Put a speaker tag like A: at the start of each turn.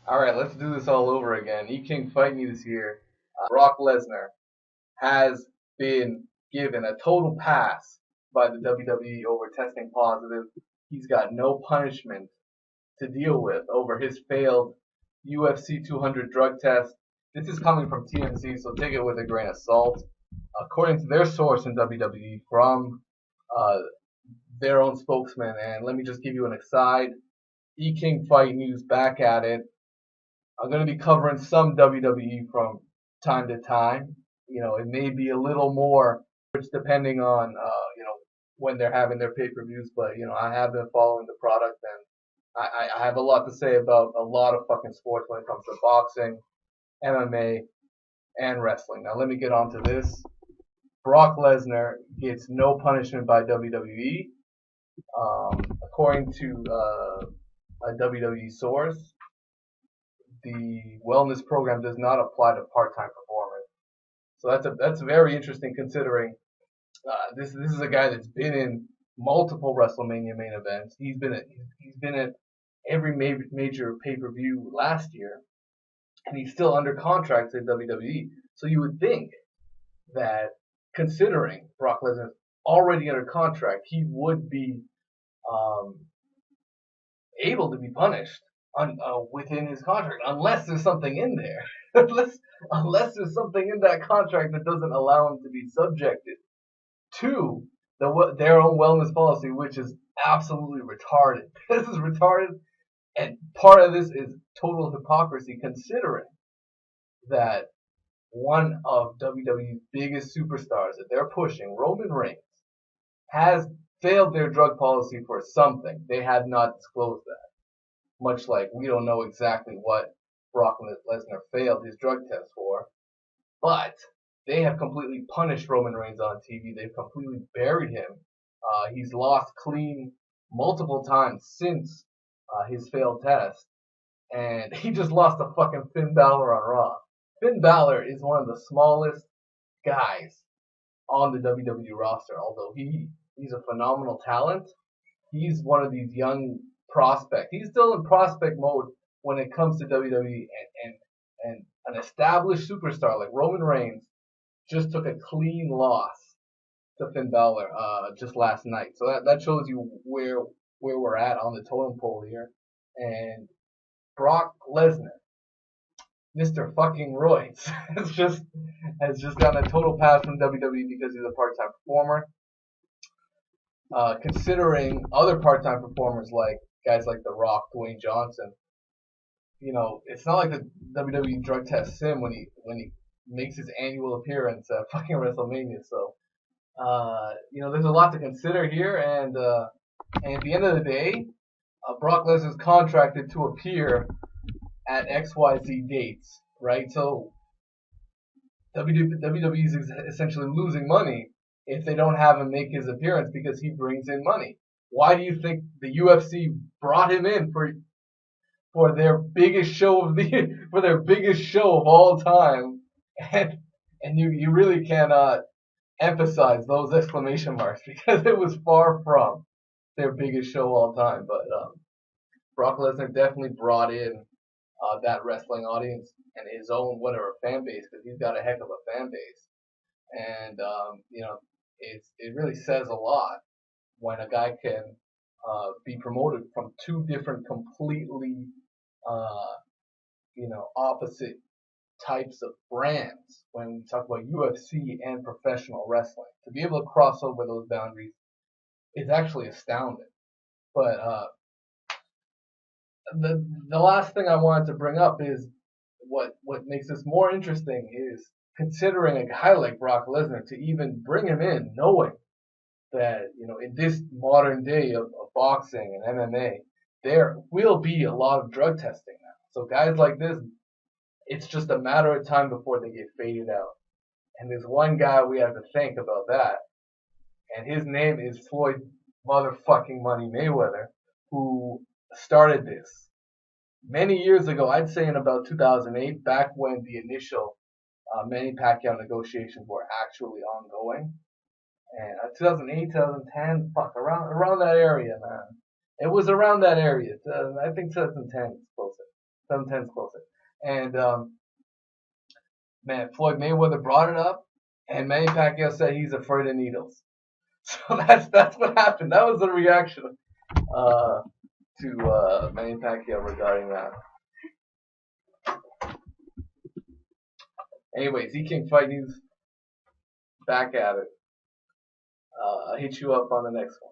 A: All right, let's do this all over again. E-King Fight News here. Brock Lesnar has been given a total pass by the WWE over testing positive. He's got no punishment to deal with over his failed UFC 200 drug test. This is coming from TMZ, so take it with a grain of salt. According to their source in WWE from uh, their own spokesman, and let me just give you an aside. E-King Fight News back at it. I'm going to be covering some WWE from time to time. It may be a little more, which depending on, when they're having their pay-per-views. But I have been following the product, and I have a lot to say about a lot of fucking sports when it comes to boxing, MMA, and wrestling. Now let me get on to this. Brock Lesnar gets no punishment by WWE, according to a WWE source. The wellness program does not apply to part-time performers. So that's very interesting considering this is a guy that's been in multiple WrestleMania main events. He's been at every major pay-per-view last year, and he's still under contract at WWE. So you would think that considering Brock Lesnar's already under contract, he would be um, able to be punished within his contract, unless there's something in there. unless there's something in that contract that doesn't allow him to be subjected to their own wellness policy, which is absolutely retarded. This is retarded, and part of this is total hypocrisy, considering that one of WWE's biggest superstars that they're pushing, Roman Reigns, has failed their drug policy for something. They had not disclosed that. Much like we don't know exactly what Brock Lesnar failed his drug test for, but they have completely punished Roman Reigns on TV. They've completely buried him. He's lost clean multiple times since his failed test, and he just lost to fucking Finn Balor on Raw. Finn Balor is one of the smallest guys on the WWE roster, although he's a phenomenal talent. He's one of these young prospects. He's still in prospect mode when it comes to WWE, and an established superstar like Roman Reigns just took a clean loss to Finn Balor just last night. So that shows you where we're at on the totem pole here. And Brock Lesnar, Mr. fucking Royds, has just gotten a total pass from WWE because he's a part-time performer. Considering other part-time performers like guys like The Rock, Dwayne Johnson, it's not like the WWE drug tests him when he makes his annual appearance at fucking WrestleMania. So, there's a lot to consider here, and at the end of the day, Brock Lesnar's contracted to appear at XYZ dates, right? So WWE is essentially losing money if they don't have him make his appearance because he brings in money. Why do you think the UFC brought him in for their biggest show of the for their biggest show of all time? And you really cannot emphasize those exclamation marks because it was far from their biggest show of all time. But Brock Lesnar definitely brought in that wrestling audience and his own whatever fan base, because he's got a heck of a fan base. And it really says a lot when a guy can be promoted from two different completely uh, opposite types of brands when we talk about UFC and professional wrestling. To be able to cross over those boundaries is actually astounding. But the last thing I wanted to bring up is what makes this more interesting is considering a guy like Brock Lesnar, to even bring him in, knowing that in this modern day of boxing and MMA, there will be a lot of drug testing now. So guys like this, it's just a matter of time before they get faded out. And there's one guy we have to thank about that, and his name is Floyd motherfucking Money Mayweather, who started this many years ago. I'd say in about 2008, back when the initial Manny Pacquiao negotiations were actually ongoing. And 2008, 2010, fuck, around that area, man. It was around that area. I think 2010 is closer. 7'10's closer. And man, Floyd Mayweather brought it up, and Manny Pacquiao said he's afraid of needles. So that's what happened. That was the reaction uh, to Manny Pacquiao regarding that. Anyways, King Fight News back at it. I'll hit you up on the next one.